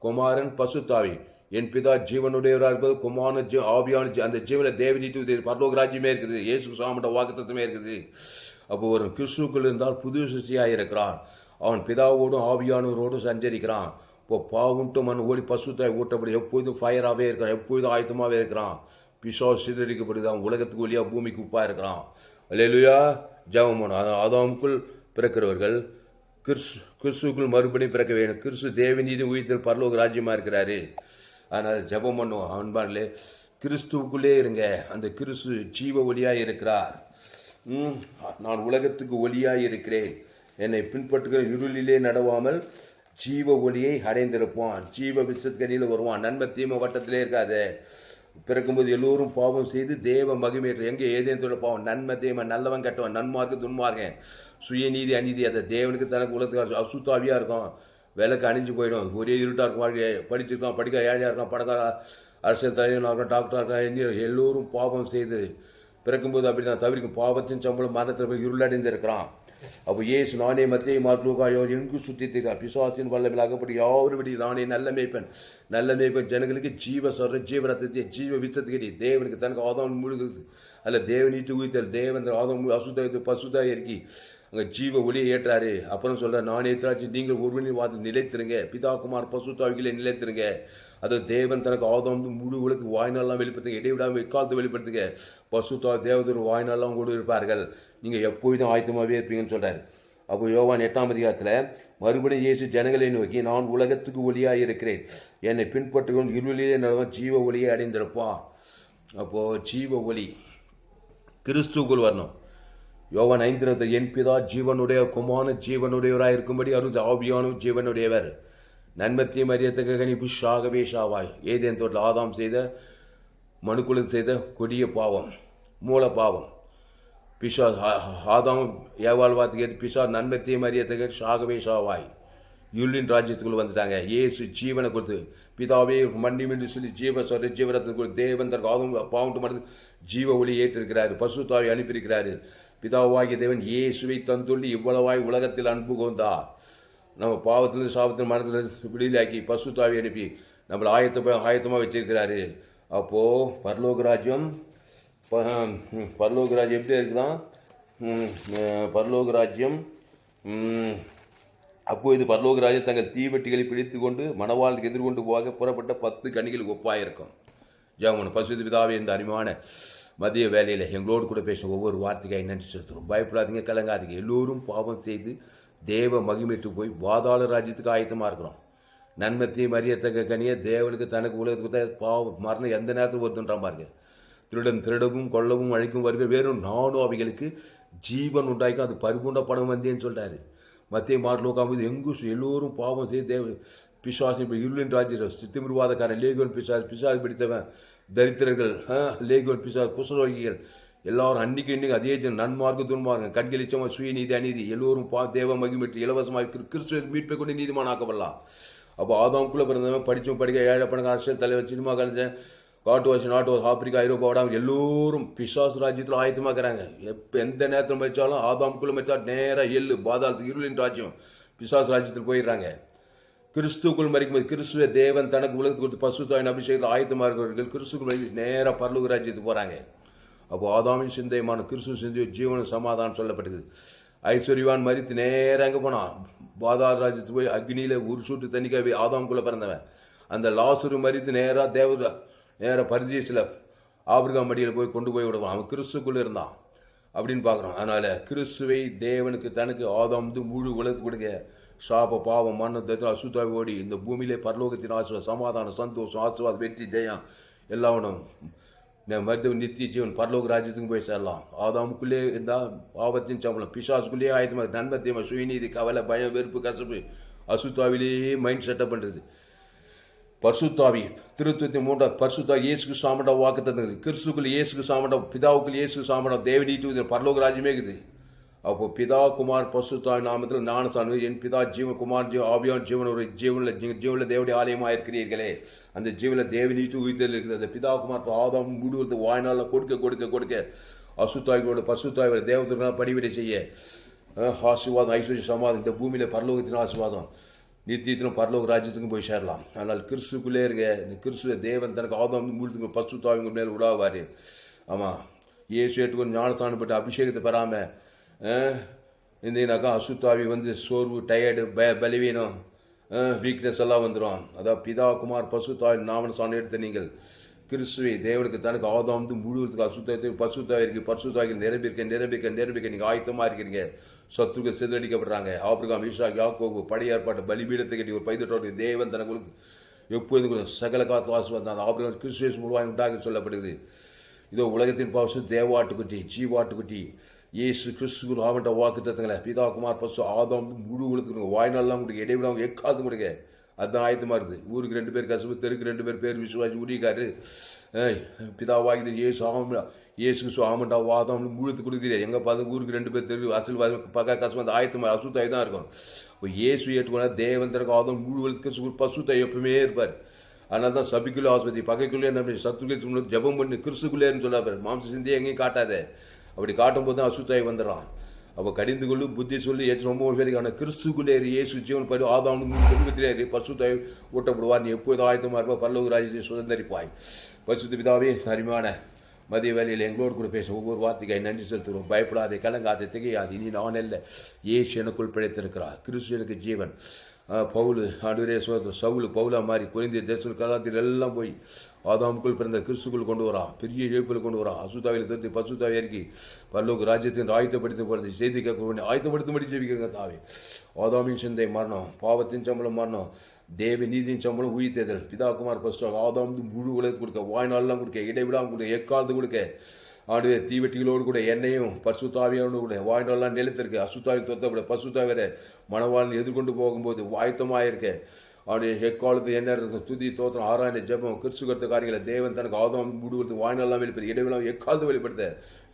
குமாரன் பசுத்தாவி. என் பிதா ஜீவனுடையவராக இருப்பது குமாரன் ஆவியான அந்த ஜீவன தேவநீதி பரலோக ராஜ்யமே இருக்குது. இயேசு சாமட்ட வாக்குத்தத்தமே இருக்குது. அப்போ ஒரு கிறிஸ்துக்குள் இருந்தால் புது சிருஷ்டியாக இருக்கிறான். அவன் பிதாவோடும் ஆவியானவரோடும் சஞ்சரிக்கிறான். இப்போ பாவுன்ட்டு மண் ஓடி பசுத்தாய் ஊட்டப்படி எப்போதும் ஃபயராகவே இருக்கிறான், எப்போதும் ஆயத்தமாகவே இருக்கிறான். பிசாசு சிதறிக்கப்படுது. அவன் உலகத்துக்கு வழியாக பூமிக்கு உப்பாக இருக்கிறான். அல்லேலூயா. ஜெபம் பண்ணும். அதாமுக்குள் பிறக்கிறவர்கள் கிறிஸ்துக்குள் மறுபடியும் பிறக்க வேணும். கிறிஸ்து தேவநீதி உயிர்த்தல் பரலோக ராஜ்யமாக இருக்கிறாரு. அதனால் ஜெபம் பண்ணுவோம். அன்பார்களே, கிறிஸ்துவுக்குள்ளே இருங்க. அந்த கிறிஸ்து ஜீவ ஒளியாக இருக்கிறார். நான் உலகத்துக்கு ஒளியாக இருக்கிறேன், என்னை பின்பற்றுகிற இருளிலே நடவாமல் ஜீவ ஒளியை அடைந்திருப்பான். ஜீவ விசத்கனியில் வருவான். நன்மை தீமை வட்டத்திலே இருக்காது. பிறக்கும்போது எல்லோரும் பாவம் செய்து தேவ மகிமையற்ற எங்கே ஏதேன் பாவம் நன்மை தீமை நல்லவன் கெட்டவன் நன்மார்க்கு துன்மார்க்கன் சுயநீதி அநீதி அதை தேவனுக்கு தனக்கு உலகத்துக்கு அசுத்தாவியாக இருக்கும். விளக்கு அணிஞ்சு போயிடும். ஒரே இருட்டாக இருக்கும். வாழ்க்கை படிச்சிருக்கான், படிக்க ஏழையாக இருக்கான், படக்கார அரசியல் தலைவனாக இருக்கும், டாக்டராக இருக்கான், இன்ஜினியர் எல்லோரும் பாவம் செய்து பிறக்கும்போது அப்படி தான் தவிர்க்கும். பாவத்தின் சம்பளம் மரணத்தில் இருளடைந்து இருக்கிறான். அப்போ இயேசு நானே மத்திய மார்க்லூக்காயோ எங்கு சுற்றி திரிகிறார். பிசாசின் வல்லமையில் அகப்படி யாருபடி நானே நல்ல மேய்ப்பன். நல்ல மேய்ப்பன் ஜனங்களுக்கு ஜீவ சொல்ற ஜீவ ரத்தத்தை ஜீவ விசத்துக்கு தேவனுக்கு தனக்கு ஆதாம் முழுகுது. அல்ல தேவனீட்டு உயிர்த்தல் தேவன் ஆதாம் அசுத்த பசுதாக இருக்கி அங்கே ஜீவ ஒளியை ஏற்றாரு. அப்புறம் சொல்ற நானே திராட்சி நீங்கள் ஒருவனின் வாதம் நிலைத்திருங்க, பிதா குமார் பசுத்தாவிகளை நிலைத்திருங்க. அது தேவன் தனக்கு ஆதாம் முழு உலகத்துக்கு வாய்நாளெலாம் வெளிப்படுத்துங்க, இடைவிடாமல் எக்காலத்தை வெளிப்படுத்துங்க. பசுத்தா தேவதூர் வாய்நாளெலாம் கூட இருப்பார்கள். நீங்கள் எப்போதும் ஆயத்தமாகவே இருப்பீங்கன்னு சொல்கிறார். அப்போ யோவான் 8ஆம் அதிகாரத்தில் மறுபடியும் இயேசு ஜனங்களை நோக்கி நான் உலகத்துக்கு ஒளியாக இருக்கிறேன், என்னை பின்பற்றுகிறவன் இருளிலே நடவன் ஜீவ ஒளியை அடைந்திருப்பான். அப்போது ஜீவ ஒளி கிறிஸ்துக்குள் வரணும். யோவான் 5:20 என் பிதா ஜீவனுடைய குமார ஜீவனுடையவராக இருக்கும்படி அருள் ஆவியான ஜீவனுடையவர். நன்மத்தியம் அறியத்தக்க கனி புஷாகவே ஷாவாய். ஏதேன் தோட்டத்தில் ஆதாம் செய்த மனுக்குலத்து செய்த கொடிய பாவம் மூல பாவம். பிஷா ஆதாம் ஏவாள் வார்த்தைக்கு பிஷா நன்மத்தியம் அறியத்தக்க ஷாகவே ஷாவாய். யுள்ளின் ராஜ்யத்துக்குள்ள வந்துட்டாங்க. இயேசு ஜீவனை கொடுத்து பிதாவே மண்ணி மின்று சொல்லி ஜீவ சொல்ற ஜீவரத்துக்கு தேவன் தனக்கு ஆதம் பாவம் மருந்து ஜீவ ஒளி ஏற்றிருக்கிறாரு. பசுத்தாவை அனுப்பியிருக்கிறாரு. பிதாவாகிய தேவன் இயேசுவை தந்துள்ளி இவ்வளவாய் உலகத்தில் அன்பு கொண்டார். நம்ம பாவத்திலிருந்து சாபத்தின் மரணத்தில் விடுதலாக்கி பசுத்தாவை அனுப்பி நம்மளை ஆயத்தமாக வச்சிருக்கிறாரு. அப்போது பரலோக ராஜ்யம் எப்படி இருக்குதான்? பரலோக ராஜ்யம் அப்போது இது பரலோக ராஜ்யம் தங்கள் தீவெட்டிகளை பிடித்து கொண்டு மணவாளுக்கு எதிர்கொண்டு போக புறப்பட்ட 10 கனிகளுக்கு ஒப்பாயிருக்கும். ஜெபம் பசுத்த பிதாவே, இந்த அருமையான மதிய வேலையில் எங்களோடு கூட பேச ஒவ்வொரு வார்த்தைக்காய் நன்றி செலுத்துகிறோம். பயப்படாதீங்க, கலங்காதீங்க. எல்லோரும் பாவம் செய்து தேவ மகிமைட்டு போய் பாதாள ராஜ்யத்துக்கு ஆயத்தமாக இருக்கிறோம். நன்மத்தையும் அறியத்தக்க கனியை தேவனுக்கு தனக்கு உலகத்துக்கு பாவம் மரணம் எந்த நேரத்தில் ஒருத்தன்றான் பாருங்க. திருடவும் கொள்ளவும் அழிக்கும் வருகிற வேறும் நானும் அவைகளுக்கு ஜீவன் உண்டாய்க்கும், அது பரிபூர்ண பணம் வந்தேன்னு சொல்கிறாரு. மத்திய மார்லோக்காமது எங்கும் எல்லோரும் பாவம் செய்து தேவ பிசாசின் இருளின் ராஜ்யம் சித்திமிருவாதக்காரன் லேகோன் பிசாசு பிடித்தவன் தரித்திரர்கள் லேகோன் பிசாசு குசரோகிகள் எல்லாரும் இன்னைக்கு அதே நன்மார்க்கு துன்மார்க்கம் கண்களிச்சமாக சுயநீதி அநீதி எல்லோரும் தேவ மகிமிட்டு இலவசமாக கிறிஸ்துவ மீட்பை கொண்டு நீதிமான ஆக்கப்படலாம். அப்போ ஆதாமுக்குள்ளே பிறந்தவன் படித்தவன் படிக்க ஏழை பணக்கார அரசியல் தலைவர் சினிமா கலைஞன் காட்டுவாசி நாட்டுவாசி ஆப்பிரிக்கா ஐரோப்பா விடாமல் எல்லோரும் பிசாசு ராஜ்யத்தில் ஆயத்தமாக்குறாங்க. எப்போ எந்த நேரத்தில் மதித்தாலும் ஆதாமுக்குள்ளே மதித்தா நேராக பாதாளத்துக்கு இருளின் ராஜ்யம் பிசாசு ராஜ்யத்தில் போயிடுறாங்க. கிறிஸ்துக்குள் மறிக்கும்போது கிறிஸ்துவ தேவன் தனக்கு உலகத்துக்கு கொடுத்து பசுத்தாவின் அபிஷேகத்தில் ஆயத்தமாக இருக்கிறவர்கள் கிறிஸ்துக்குள் மறித்து நேராக பரலோக ராஜ்யத்துக்கு போகிறாங்க. அப்போ ஆதாமின் சிந்தையமான கிறிஸ்துவ சிந்தைய ஜீவன சமாதானம் சொல்லப்பட்டது. ஐஸ்வர்யவான் மறித்து நேராக எங்கே போனான்? பாதாள ராஜ்யத்துக்கு போய் அக்னியில் உருசூட்டு தண்ணிக்காவே ஆதாமுக்குள்ளே பிறந்தவன். அந்த லாசரு மறித்து நேராக பரிதேசில் ஆபிரகாம் மடியில் போய் கொண்டு போய் விடுவான். அவன் கிறிஸ்துக்குள்ளே இருந்தான் அப்படின்னு பார்க்குறோம். அதனால் கிறிஸ்துவை தேவனுக்கு தனக்கு ஆதாம் முழு உலகத்துக்கு கொடுங்க. சாப பாவம் மரணத்தை அசுத்தாவி ஓடி இந்த பூமியிலே பரலோகத்தின் ஆசீர்வாதம் சமாதானம் சந்தோஷம் ஆசீர்வாதம் வெற்றி ஜெயம் எல்லாவனும் மருத்துவ நித்திய ஜீவன் பரலோக ராஜ்யத்துக்கு போய் சேரலாம். ஆதாமுக்குள்ளே இருந்தால் பாவத்தின் சம்பளம் பிசாசுக்குள்ளேயே ஆயத்தமாக நன்மத்தியமாக சுயநீதி கவலை பயம் வெறுப்பு கசப்பு அசுத்தாவிலேயே மைண்ட் செட்டப் பண்ணுறது. பரிசுத்தாவி திருத்துவத்தி மூன்றாம் பரிசுத்தா இயேசுக்கு சாமண்டா வாக்கு தந்தது. கிறிஸ்துக்குள் இயேசுக்கு சாமண்டா, பிதாவுக்குள் இயேசுக்கு சாமண்டா, தேவனீட்டு பரலோக ராஜ்யமே இருக்குது. அப்போ பிதா குமார் பரிசுத்தாவி நாமத்தில் ஞானசான என் பிதா ஜீவன் குமார் ஆவியான் ஜீவன் ஒரு ஜீவனில் தேவடைய ஆலயமாக இருக்கிறீர்களே, அந்த ஜீவனில் தேவனீட்டு உயிர்த்தல் இருக்குது. அந்த பிதா குமார் ஆதாம் முழுவது வாய்நாளில் கொடுக்க கொடுக்க கொடுக்க அசுத்தாவியோட பரிசுத்தாவியோட தேவத்தினால் படிவிடை செய்ய ஆசீர்வாதம், ஐஸ்வர்ய சமாதம், இந்த பூமியில் பரலோகத்தின் ஆசீர்வாதம், நித்தியத்திலும் பரலோக ராஜ்யத்துக்கும் போய் சேரலாம். ஆனால் கிறிஸ்துக்குள்ளே இருங்க. இந்த கிறிஸ்துவ தேவன் தனக்கு ஆதாம் முழுத்துக்கு பரிசுத்தாவிங்க மேல் விடாவார். ஆமாம், இயேசு ஏற்றுக்கொண்டு ஞானஸ்தானப்பட்ட அபிஷேகத்தை பெறாமல் இருந்தீங்கன்னாக்கா அசுத்தாவி சோர்வு, டயர்டு, பலவீனம், வீக்னஸ் எல்லாம் வந்துடும். அதான் பிதா குமார் பசுத்தாவி நாமஸ்தானம் எடுத்த நீங்கள் கிறிஸ்துவை தேவனுக்கு தனக்கு ஆதாம் முழுவதுக்கு அசுத்தத்தை பசுத்தாவி இருக்குது. பரிசுத்தாவி நிரம்பிக்க நீங்கள் ஆயத்தமாக இருக்கிறீங்க. சத்துருக்கள் சிதறடிக்கப்படுறாங்க. ஆபிரகாம், ஈசாக், யாக்கோபு பழைய ஏற்பாட்டு பலிபீடத்தை கட்டி ஒரு பைதட்டோட தேவன் தனக்கு எப்போதும் சகல காத்து ஆசீர்வாதம் அந்த ஆபிரகாம் கிறிஸ்துவேஸ் மூலமாக உண்டாக சொல்லப்படுகிறது. இதோ உலகத்தின் பாவசு தேவாட்டுக்குட்டி, ஜீவாட்டுக்குட்டி இயேசு கிறிஸ்துக்குள் ஆவண்ட வாக்கு தத்துங்களே, பிதா குமார் பசு ஆதாம் முழு உலகத்துக்கு வாய்நாள்லாம் கொடுக்க, இடைவிடாமல் எக்காது கொடுக்க. அதுதான் ஆயத்தமாக இருக்குது. ஊருக்கு 2 பேர் கசப்பு, தெருக்கு 2 பேர் விசுவாசி ஊழிக்காரு. பிதாவாகி இயேசு ஆமண்டா வாதம் முழுத்து கொடுக்குறீர். எங்கே பார்த்து ஊருக்கு 2 பேர் தெருக்கு அசல் பக்கா கசம் அந்த ஆயத்தமாக அசுத்தாய் தான் இருக்கும். இப்போ இயேசு ஏற்றுக்கொண்டா தேவன் தனக்கு ஆதம் முழு உலகத்துக்கு பசுத்தாய் எப்பவுமே இருப்பார். அதனால தான் சபைக்குள்ளே ஆஸ்வதி, பகைக்குள்ளே நம்ம சத்துக்குள்ளே ஜபம் பண்ணி கிறிஸ்துக்குள்ளேன்னு சொல்லாப்பார். மாம்ச சிந்தியை எங்கேயும் காட்டாத. அப்படி காட்டும் போது தான் அசுத்தாய் வந்துடுறான். அப்போ கடிந்து கொள்ளு புத்தி சொல்லி ஏற்று ரொம்ப பேருக்கு. ஆனால் கிறிஸ்துக்குள்ளே இயேசு ஜீவன் பரி ஆதாம் குடும்பத்திலே பசுத்தாய் ஊட்டப்படுவார். நீ எப்போதும் ஆயத்தமாக இருப்பா, பரலோக ராஜ்யத்தை சுதந்திரிப்பாய். பரிசுத்த பிதாவே, அருமையான மதிய வேலையில் எங்களோடு கூட பேச ஒவ்வொரு வார்த்தைக்காய் நன்றி செலுத்துகிறோம். பயப்படாதே, கலங்காதே, திகையாது. இனி நான் அல்ல, இயேசு எனக்குள் பிழைத்திருக்கிறார். கிறிஸ்து எனக்கு ஜீவன். பவுல் ஆண்டவரே சவுல் பவுலா மாதிரி குறைந்த தேசத்தில் கலாத்தில் எல்லாம் போய் ஆதாமுக்குள் பிறந்த கிறிஸ்துக்குள் கொண்டு வரா, பெரிய இழப்பில் கொண்டு வரா. அசுத்தாவில் தத்து பசுத்தாவை இறக்கி பரலோக ராஜ்யத்தின் ஆயத்தப்படுத்த போகிறது. செய்தி கேட்க ஆயத்தப்படுத்தும்படி ஜெபிக்கிறங்க தாவே. ஆதாமின் சிந்தை மரணம், பாவத்தின் சம்பளம் மரணம், தேவ நீதியின் சம்பளம் உயிர்த்தேதல். பிதா குமார் பசு ஆதாம் முழு உலகத்து கொடுக்க, வாய்நாள்லாம் கொடுக்க, இடைவிடாமல் கொடுக்க, எக்காலத்து கொடுக்க. ஆண்டு தீவெட்டிகளோடு கூட எண்ணெயும் பசுத்தாவியோடு கூட வாய்நாள்லாம் நிலைத்திருக்கு. அசுத்தாவில் தொத்தப்பட பசுத்தாவிர மனவாளன் எதிர்கொண்டு போகும்போது வாய்த்தமாக இருக்க. அவனுடைய எக்காலத்து என்ன இருக்கும், துதி தோத்திரம், ஆராய்ந்த ஜபம், கிறிஸ்து கருத்த காரியங்களை தேவன் தனக்கு ஆதாம் முழுவதுக்கு வாய்நாள்லாம் வெளிப்படுத்த, இடைவிழாமல் எக்காலத்து வெளிப்படுத்த,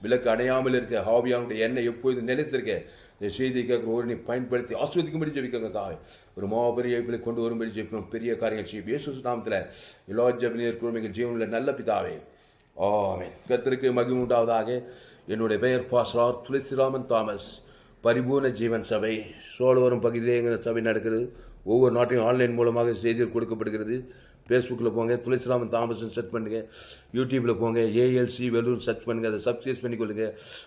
விளக்கு அணையாமல் இருக்க, ஆவியானுடைய எண்ணெய் எப்போது நிலைத்திருக்க. இந்த செய்தி கேட்குற ஒரு நீ பயன்படுத்தி ஆஸ்வதிக்கும்படி ஜெபிக்கங்க தாய். ஒரு மாபெரிய இழப்பிலை கொண்டு வரும்படி ஜெபிக்கணும். பெரிய காரியங்கள் செய்யும் இயேசு நாமத்தில் எல்லா ஜெபினியர் குழுமைகள் ஜீவனில் நல்ல பிதாவே, ஆமென். கர்த்தருக்கு மகிமை உண்டாவதாக. என்னுடைய பெயர் பாஸ்டர் துளசிராமன் தாமஸ். பரிபூர்ண ஜீவன் சபை சோழவரம் பகுதியிலே எங்கள் சபை நடக்கிறது. ஒவ்வொரு நாட்டையும் ஆன்லைன் மூலமாக செய்திகள் கொடுக்கப்படுகிறது. ஃபேஸ்புக்கில் போங்க, துளசிராமன் தாமஸ் சர்ச் பண்ணுங்கள். யூடியூப்பில் போங்க, ஏஎல்சி வெலூர் சர்ச் பண்ணுங்கள். அதை சப்ஸ்கிரைப் பண்ணிக்கொள்ளுங்க.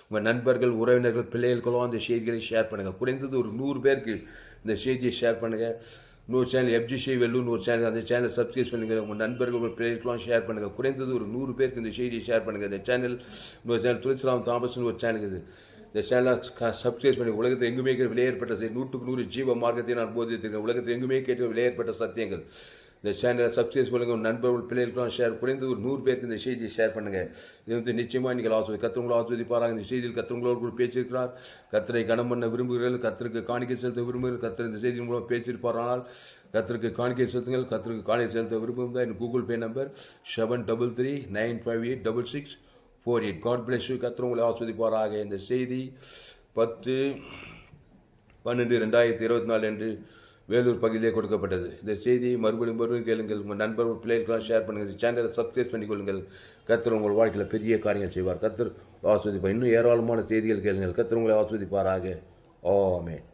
உங்கள் நண்பர்கள், உறவினர்கள், பிள்ளைகளுக்கெல்லாம் அந்த செய்திகளை ஷேர் பண்ணுங்கள். குறைந்தது ஒரு 100 பேருக்கு இந்த செய்தியை ஷேர் பண்ணுங்கள். இன்னொரு சேனல் FGC வெல்லூர்னு ஒரு சேனல், அந்த சேனலை சப்ஸ்கிரைப் பண்ணுங்கள். உங்கள் நண்பர்கள், உங்கள் பிள்ளைகளுக்கெல்லாம் ஷேர் பண்ணுங்கள். குறைந்தது ஒரு 100 பேருக்கு இந்த செய்தியை ஷேர் பண்ணுங்கள். இந்த சேனல் இன்னொரு சேனல் துளசிராமன் தாமஸ்னு ஒரு சேனல் இருக்குது. இந்த சேனலை சப்ஸ்கிரைப் பண்ணி உலகத்தில் எங்குமே விலையேற்பட்ட 100க்கு 100 ஜீவ மார்க்கத்தை நான் போதித்திருக்கேன். உலகத்தில் எங்குமே கேட்டு விலையேற்பட்ட சத்தியங்கள். இந்த சேனலை சப்ஸ்கிரைப் பண்ணுங்கள். உங்கள் நண்பர்கள், பிள்ளைகளுக்கெல்லாம் ஷேர், குறைந்தது ஒரு 100 பேருக்கு இந்த செய்தியை ஷேர் பண்ணுங்கள். இது நிச்சயமாக நீங்கள் கர்த்தர் ஆஸ்வதிப்பாராங்க. இந்த செய்தியில் கர்த்தர் கூட பேசியிருக்கிறார். கர்த்தரை கனம் பண்ண விரும்புகிறீர்கள், கர்த்தருக்கு காணிக்கை செலுத்த விரும்புகிறீர்கள், கர்த்தர் இந்த செய்தியின் மூலம் பேசியிருப்பாரானால் கர்த்தருக்கு காணிக்கை செலுத்துங்கள். கர்த்தருக்கு காணிக்கை செலுத்த விரும்பும் தான் என் Google Pay number 7333958648. God bless you. கர்த்தர் உங்களை ஆஸ்வதிப்பாராக. இந்த செய்தி 10/12/2024 என்று வேலூர் பகுதியிலே கொடுக்கப்பட்டது. இந்த செய்தியை மறுபடியும் கேளுங்கள். உங்கள் நண்பர்கள், பிள்ளைகளுக்கெல்லாம் ஷேர் பண்ணுங்கள். சேனலை சப்ஸ்கிரைப் பண்ணிக்கொள்ளுங்கள். கர்த்தர் உங்கள் வாழ்க்கையில் பெரிய காரியங்கள் செய்வார். கர்த்தர் ஆஸ்வதிப்பார். இன்னும் ஏராளமான செய்திகள் கேளுங்கள். கர்த்தர் உங்களை ஆஸ்வதிப்பாராக. ஆமென்.